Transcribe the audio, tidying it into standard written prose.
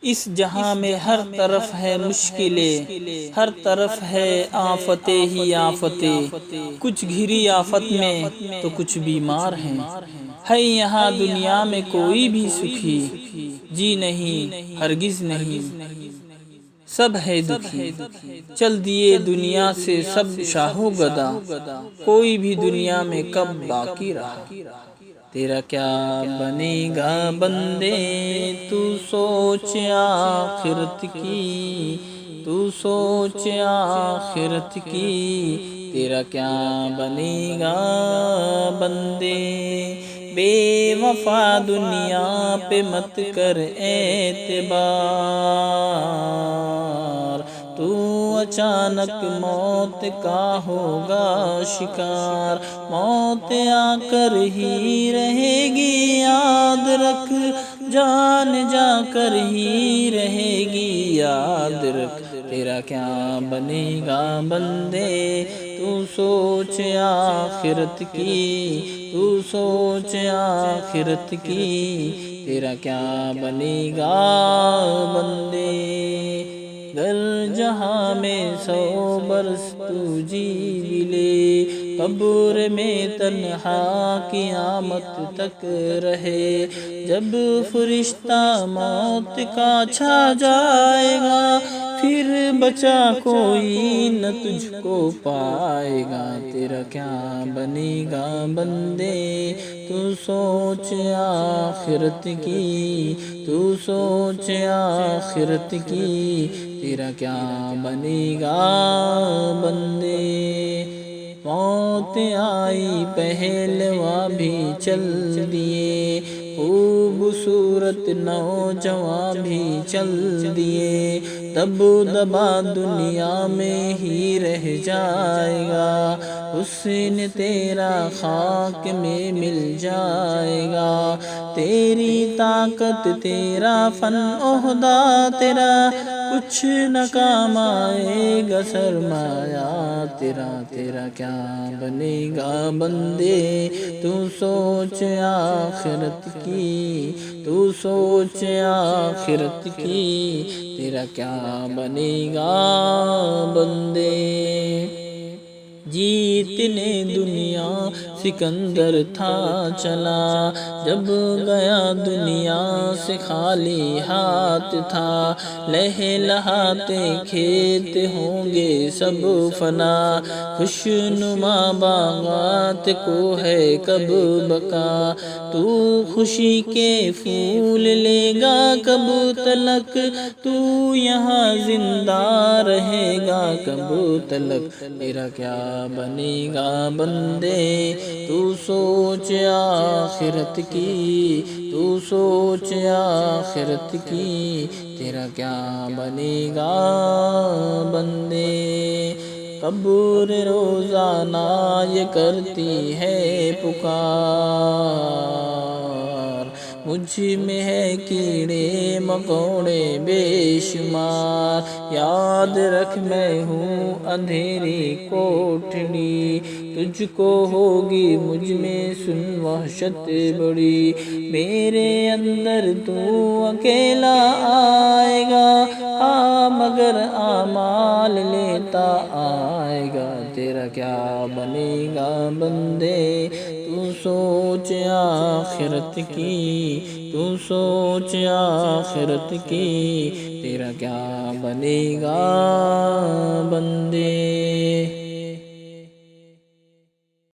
اس جہاں میں ہر طرف ہے مشکلیں، ہر طرف ہے آفتیں ہی آفتیں، کچھ گھری آفت میں تو کچھ بیمار ہیں۔ ہے یہاں دنیا میں کوئی بھی سکھی، جی نہیں ہرگز نہیں، سب ہے دکھی۔ چل دیے دنیا سے سب شاہ و گدا، کوئی بھی دنیا میں کب باقی رہا۔ تیرا کیا بنے گا بندے تو سوچ آخرت کی، تو سوچ آخرت کی، تیرا کیا بنے گا بندے۔ بے وفا دنیا پہ مت کر اعتبار، تو اچانک موت کا ہوگا شکار۔ موت آ کر ہی رہے گی یاد رکھ، جان جا کر ہی رہے گی یاد رکھ۔ تیرا کیا بنے گا بندے تو سوچ آخرت کی، تو سوچ آخرت کی، تیرا کیا بنے گا بندے۔ گر جہاں میں 100 برس تو جی بھی لے، قبر میں تنہا قیامت تک رہے۔ جب فرشتہ موت کا چھا جائے گا، پھر بچا کوئی نہ تجھ کو پائے گا۔ تیرا کیا بنے گا بندے تو سوچ آخرت کی، تو سوچ آخرت کی، تیرا کیا بنے گا بندے۔ موت آئی پہلواں بھی چل دیے، خوبصورت نوجوان بھی چل دیے۔ دب دبا دنیا میں ہی رہ جائے گا، حسن تیرا خاک میں مل جائے گا۔ تیری طاقت تیرا فن عہدہ تیرا، کچھ نہ کام آئے گا سرمایہ تیرا۔ تیرا کیا بنے گا بندے تو سوچ آخرت کی، تو سوچ آخرت کی، تیرا کیا بنے گا بندے۔ جیتنے دنیا سکندر تھا چلا، جب گیا دنیا سے خالی ہاتھ تھا۔ لہلہاتے کھیت ہوں گے سب فنا، خوشنما باغات کو ہے کب بقا۔ تو خوشی کے پھول لے گا کب تلک، تو یہاں زندہ رہے گا کب تلک۔ تیرا کیا بنے گا بندے تو سوچ آخرت کی، تو سوچ آخرت کی، تیرا کیا بنے گا بندے۔ قبر روزانہ یہ کرتی ہے پکار، مجھ میں ہے کیڑے مکوڑے بے شمار۔ یاد رکھ میں ہوں اندھیری کوٹھڑی، تجھ کو ہوگی مجھ میں سن وحشت بڑی۔ میرے اندر تو اکیلا آئے گا، مگر اعمال لیتا آئے گا۔ تیرا کیا بنے گا بندے تو سوچ آخرت کی، تو سوچ آخرت کی، تیرا کیا بنے گا بندے۔